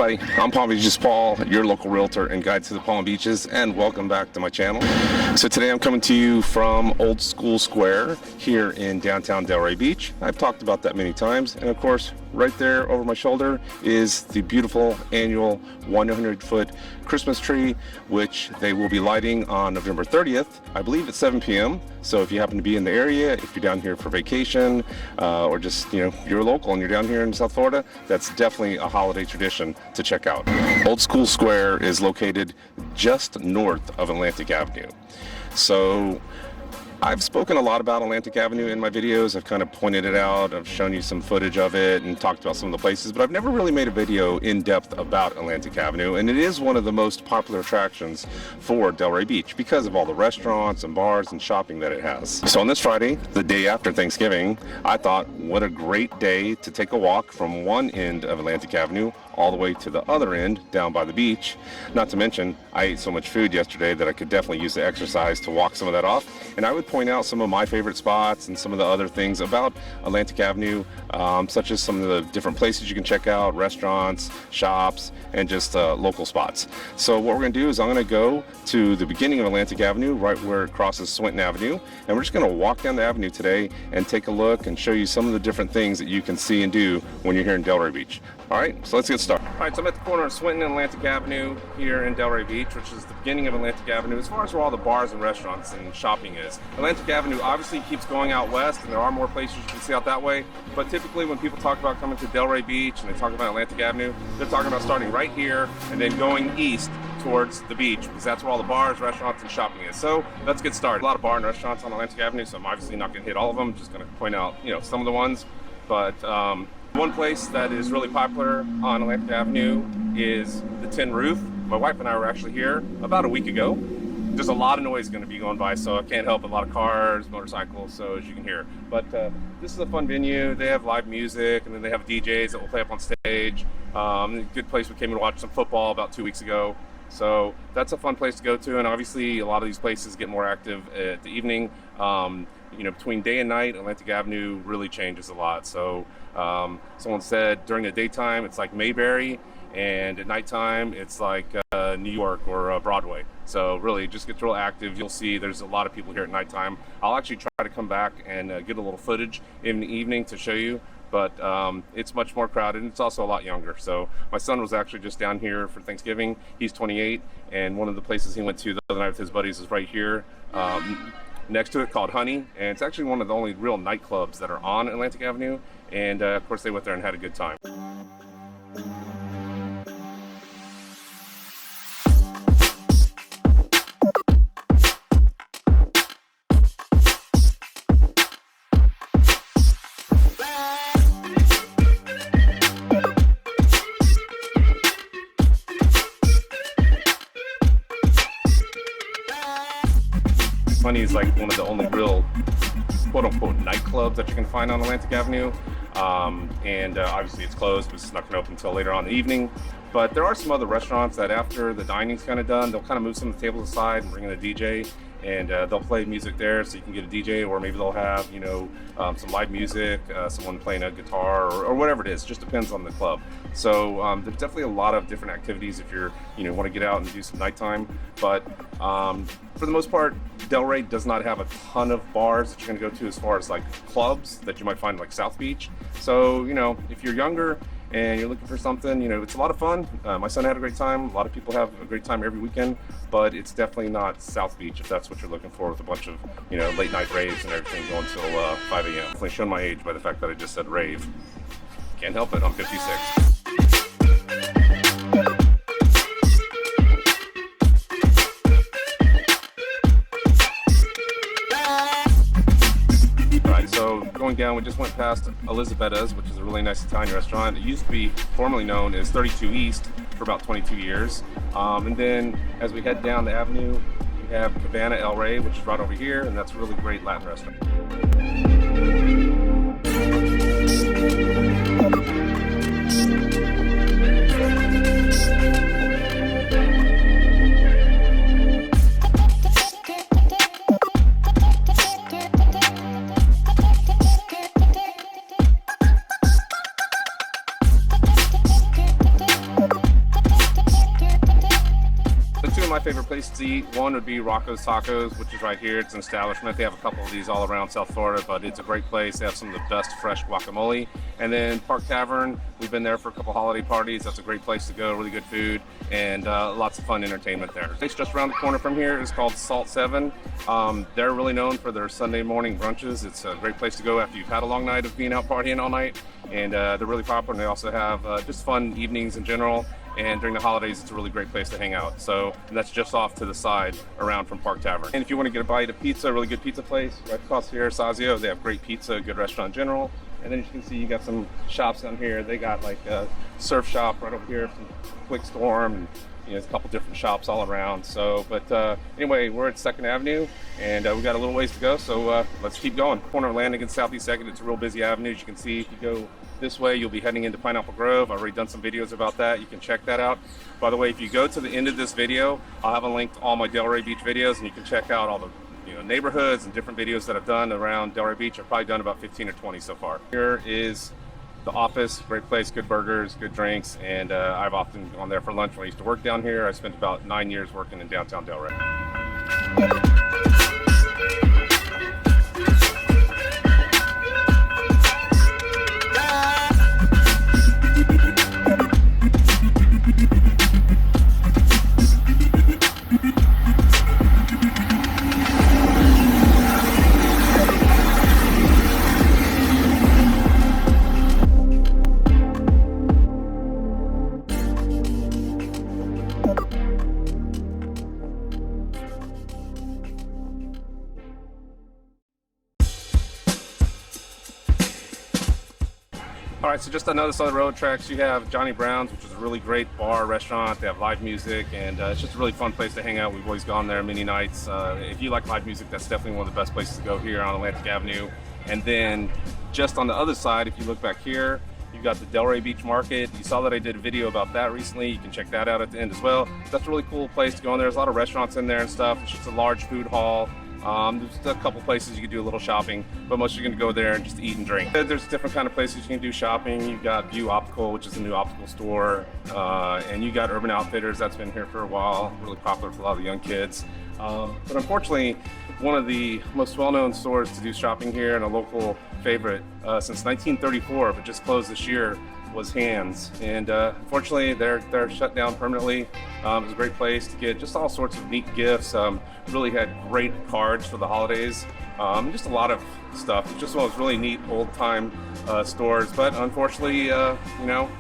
everybody, I'm Paul, your local realtor and guide to the Palm Beaches, and welcome back to my channel. So today I'm coming to you from Old School Square here in downtown Delray Beach. I've talked about that many times, and of course right there over my shoulder is the beautiful annual 100-foot Christmas tree, which they will be lighting on November 30th, I believe at 7 p.m. So if you happen to be in the area, if you're down here for vacation, or just, you're local and you're down here in South Florida, that's definitely a holiday tradition to check out. Old School Square is located just north of Atlantic Avenue. So I've spoken a lot about Atlantic Avenue in my videos. I've kind of pointed it out. I've shown you some footage of it and talked about some of the places, but I've never really made a video in depth about Atlantic Avenue, and it is one of the most popular attractions for Delray Beach because of all the restaurants and bars and shopping that it has. So on this Friday, the day after Thanksgiving, I thought what a great day to take a walk from one end of Atlantic Avenue all the way to the other end down by the beach. Not to mention, I ate so much food yesterday that I could definitely use the exercise to walk some of that off. And I would point out some of my favorite spots and some of the other things about Atlantic Avenue, such as some of the different places you can check out, restaurants, shops, and just local spots. So what we're going to do is I'm going to go to the beginning of Atlantic Avenue, right where it crosses Swinton Avenue, and we're just going to walk down the avenue today and take a look and show you some of the different things that you can see and do when you're here in Delray Beach. All right, so let's get started. All right, so I'm at the corner of Swinton and Atlantic Avenue here in Delray Beach, which is the beginning of Atlantic Avenue as far as where all the bars and restaurants and shopping is. Atlantic Avenue obviously keeps going out west, and there are more places you can see out that way, but typically when people talk about coming to Delray Beach and they talk about Atlantic Avenue, they're talking about starting right here and then going east towards the beach, because that's where all the bars, restaurants, and shopping is. So let's get started. A lot of bar and restaurants on Atlantic Avenue, so I'm obviously not going to hit all of them. I'm just going to point out, some of the ones, but one place that is really popular on Atlantic Avenue is the Tin Roof. My wife and I were actually here about a week ago. There's a lot of noise going to be going by, so I can't help it. A lot of cars, motorcycles, so as you can hear. But this is a fun venue. They have live music, and then they have DJs that will play up on stage. Good place. We came and watched some football about 2 weeks ago. So that's a fun place to go to, and obviously a lot of these places get more active at the evening. Between day and night, Atlantic Avenue really changes a lot. So someone said during the daytime it's like Mayberry, and at nighttime it's like New York or Broadway. So really, it just gets real active. You'll see there's a lot of people here at nighttime. I'll actually try to come back and get a little footage in the evening to show you, but it's much more crowded, and it's also a lot younger. So my son was actually just down here for Thanksgiving. He's 28, and one of the places he went to the other night with his buddies is right here next to it, called Honey, and it's actually one of the only real nightclubs that are on Atlantic Avenue, and of course they went there and had a good time. Honey is like one of the only real quote-unquote nightclubs that you can find on Atlantic Avenue, and obviously it's closed because it's not going to open until later on in the evening. But there are some other restaurants that after the dining's kind of done, they'll kind of move some of the tables aside and bring in a DJ, and they'll play music there, so you can get a DJ, or maybe they'll have some live music, someone playing a guitar, or whatever it is. Just depends on the club. So there's definitely a lot of different activities if you're want to get out and do some nighttime. But for the most part, Delray does not have a ton of bars that you're going to go to as far as like clubs that you might find like South Beach. So if you're younger and you're looking for something, it's a lot of fun. My son had a great time. A lot of people have a great time every weekend, but it's definitely not South Beach if that's what you're looking for, with a bunch of late night raves and everything going till 5 a.m. Definitely showing my age by the fact that I just said rave. Can't help it, I'm 56. Going down, we just went past Elisabetta's, which is a really nice Italian restaurant. It used to be formerly known as 32 East for about 22 years. And then as we head down the avenue, we have Cabana El Rey, which is right over here, and that's a really great Latin restaurant. favorite places to eat, one would be Rocco's Tacos, which is right here. It's an establishment. They have a couple of these all around South Florida, but it's a great place. They have some of the best fresh guacamole. And then Park Tavern, we've been there for a couple holiday parties. That's a great place to go, really good food, and lots of fun entertainment there. The place just around the corner from here is called Salt 7. They're really known for their Sunday morning brunches. It's a great place to go after you've had a long night of being out partying all night, and they're really popular. And they also have just fun evenings in general. And during the holidays, it's a really great place to hang out. So, and that's just off to the side around from Park Tavern. And if you want to get a bite of pizza, a really good pizza place right across here, Sazio, they have great pizza, good restaurant in general. And then as you can see, you got some shops down here. They got like a surf shop right over here from Quick Storm, and there's a couple different shops all around. So, but anyway, we're at 2nd Avenue, and we got a little ways to go. So let's keep going. Corner of Landing and Southeast 2nd, it's a real busy avenue. As you can see, if you go this way, you'll be heading into Pineapple Grove. I've already done some videos about that. You can check that out. By the way, if you go to the end of this video, I'll have a link to all my Delray Beach videos, and you can check out all the neighborhoods and different videos that I've done around Delray Beach. I've probably done about 15 or 20 so far. Here is the office, great place, good burgers, good drinks, and I've often gone there for lunch when I used to work down here. I spent about 9 years working in downtown Delray. All right, so just on the other side of the road tracks, you have Johnny Brown's, which is a really great bar, restaurant. They have live music, and it's just a really fun place to hang out. We've always gone there many nights. If you like live music, that's definitely one of the best places to go here on Atlantic Avenue. And then just on the other side, if you look back here, you've got the Delray Beach Market. You saw that I did a video about that recently. You can check that out at the end as well. That's a really cool place to go in there. There's a lot of restaurants in there and stuff. It's just a large food hall. There's a couple places you can do a little shopping, but most you're going to go there and just eat and drink. There's different kind of places you can do shopping. You've got View Optical, which is a new optical store, and you got Urban Outfitters. That's been here for a while, really popular for a lot of the young kids. But unfortunately, one of the most well-known stores to do shopping here, and a local favorite since 1934, but just closed this year, was Hands, and unfortunately they're shut down permanently. It was a great place to get just all sorts of neat gifts. Really had great cards for the holidays, just a lot of stuff. It's just one of those really neat old-time stores, but unfortunately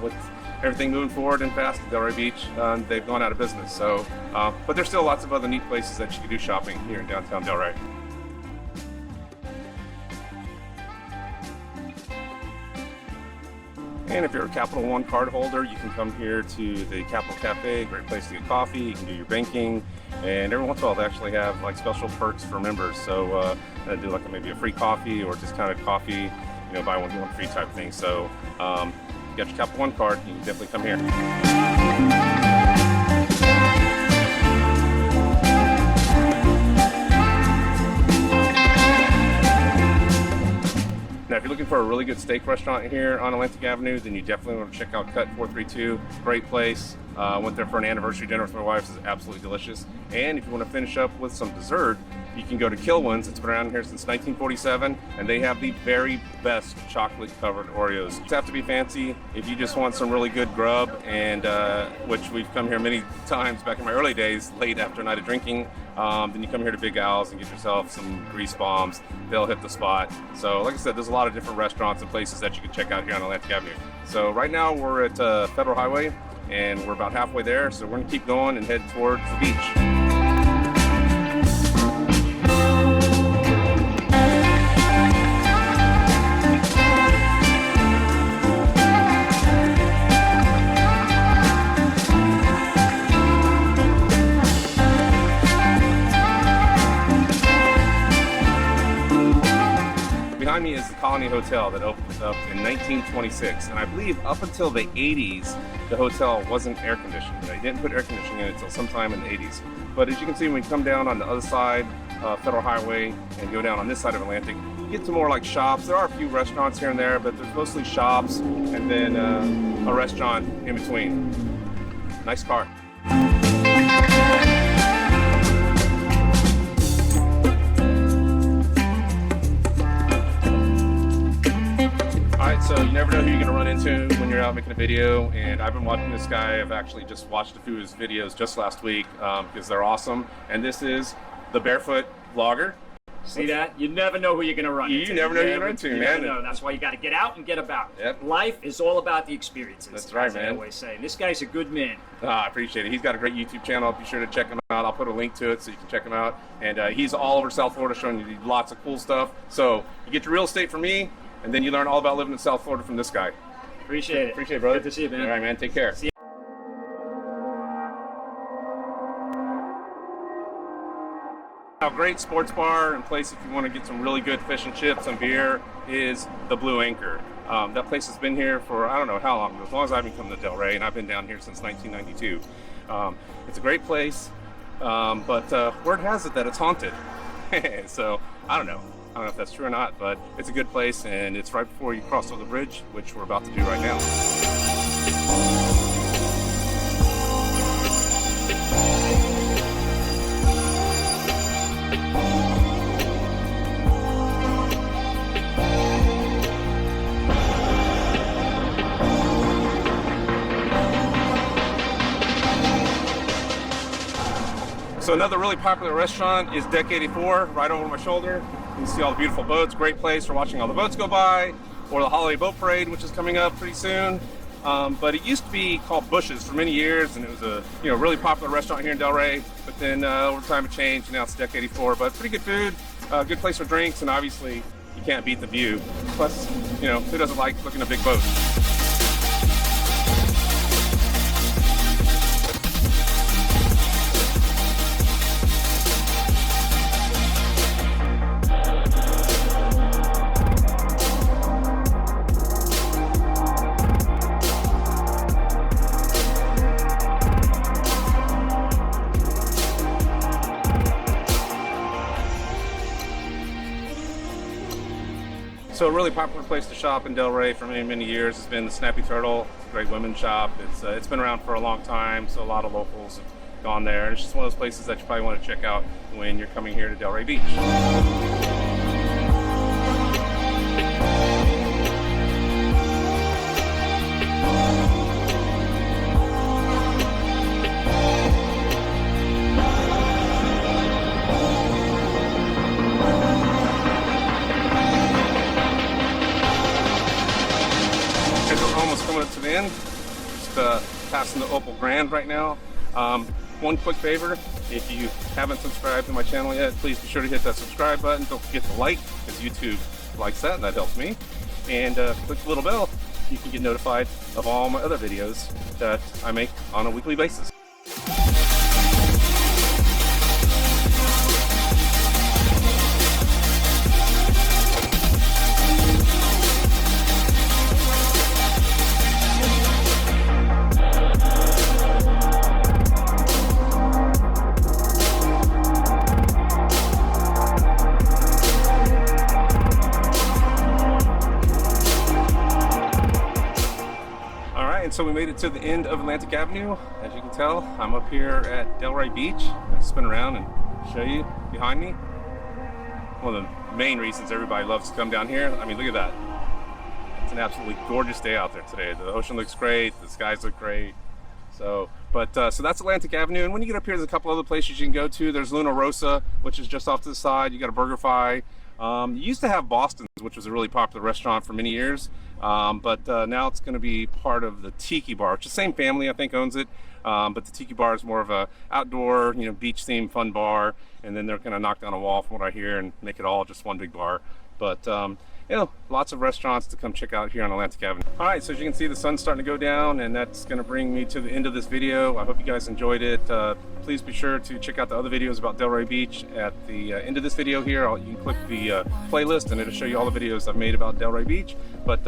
with everything moving forward and fast at Delray Beach, they've gone out of business. So but there's still lots of other neat places that you can do shopping here in downtown Delray. And if you're a Capital One card holder, you can come here to the Capital Cafe, great place to get coffee. You can do your banking, and every once in a while they actually have like special perks for members. So they do like maybe a free coffee or discounted coffee, buy one get one free type thing. So if you got your Capital One card, you can definitely come here. Now, if you're looking for a really good steak restaurant here on Atlantic Avenue, then you definitely want to check out Cut 432. Great place. Went there for an anniversary dinner with my wife. It's absolutely delicious. And if you want to finish up with some dessert, you can go to Kilwin's. It's been around here since 1947, and they have the very best chocolate-covered Oreos. You have to be fancy. If you just want some really good grub, and which we've come here many times back in my early days, late after a night of drinking, then you come here to Big Al's and get yourself some grease bombs. They'll hit the spot. So like I said, there's a lot of different restaurants and places that you can check out here on Atlantic Avenue. So right now we're at Federal Highway, and we're about halfway there. So we're gonna keep going and head towards the beach. Behind me is the Colony Hotel that opened up in 1926, and I believe up until the 80s, the hotel wasn't air conditioned. They didn't put air conditioning in it until sometime in the 80s. But as you can see, when you come down on the other side, Federal Highway, and go down on this side of Atlantic, you get to more like shops. There are a few restaurants here and there, but there's mostly shops, and then a restaurant in between. Nice car. right, so you never know who you're gonna run into when you're out making a video, and I've been watching this guy. I've actually just watched a few of his videos just last week because they're awesome. And this is the Barefoot Vlogger. See that? You never know who you're going to run into. You never know who you're going to, man. No, that's why you got to get out and get about. Yep. Life is all about the experiences. That's right, man. I always say. This guy's a good man. I appreciate it. He's got a great YouTube channel. Be sure to check him out. I'll put a link to it so you can check him out. And he's all over South Florida showing you lots of cool stuff. So you get your real estate from me, and then you learn all about living in South Florida from this guy. Appreciate it. Appreciate it, brother. Good to see you, man. All right, man. Take care. See you. A great sports bar and place if you want to get some really good fish and chips and beer is the Blue Anchor. That place has been here for I don't know how long, as long as I've been coming to Delray, and I've been down here since 1992. It's a great place, but word has it that it's haunted. So I don't know if that's true or not, but it's a good place, and it's right before you cross over the bridge, which we're about to do right now. So another really popular restaurant is Deck 84, right over my shoulder. You can see all the beautiful boats, great place for watching all the boats go by, or the holiday boat parade, which is coming up pretty soon. But it used to be called Bush's for many years, and it was a really popular restaurant here in Delray. But then over time it changed, and now it's Deck 84. But pretty good food, good place for drinks, and obviously you can't beat the view. Plus, who doesn't like looking at big boats? So a really popular place to shop in Delray for many, many years has been the Snappy Turtle. It's a great women's shop. It's been around for a long time, so a lot of locals have gone there. And it's just one of those places that you probably want to check out when you're coming here to Delray Beach. Almost coming up to the end, just passing the Opal Grand right now. One quick favor, if you haven't subscribed to my channel yet, please be sure to hit that subscribe button. Don't forget to like, because YouTube likes that and that helps me. And click the little bell, you can get notified of all my other videos that I make on a weekly basis. So we made it to the end of Atlantic Avenue. As you can tell, I'm up here at Delray Beach. I'll spin around and show you behind me. One of the main reasons everybody loves to come down here. I mean, look at that. It's an absolutely gorgeous day out there today. The ocean looks great, the skies look great. So that's Atlantic Avenue. And when you get up here, there's a couple other places you can go to. There's Luna Rosa, which is just off to the side. You got a BurgerFi. You used to have Boston's, which was a really popular restaurant for many years. But now it's going to be part of the Tiki Bar, which the same family I think owns it. But the Tiki Bar is more of a outdoor, beach themed fun bar. And then they're going to knock down a wall from what I hear and make it all just one big bar. But lots of restaurants to come check out here on Atlantic Avenue. All right, so as you can see, the sun's starting to go down, and that's going to bring me to the end of this video. I hope you guys enjoyed it. Please be sure to check out the other videos about Delray Beach at the end of this video here. You can click the playlist, and it'll show you all the videos I've made about Delray Beach. But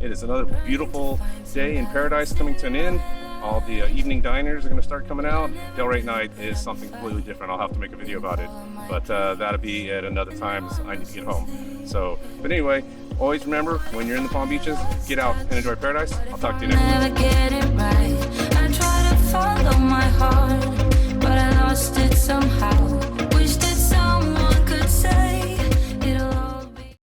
it is another beautiful day in paradise coming to an end. All the evening diners are going to start coming out. Delray night is something completely different. I'll have to make a video about it, but that'll be at another time as I need to get home. So, but anyway, always remember, when you're in the Palm Beaches, get out and enjoy paradise. I'll talk to you next week.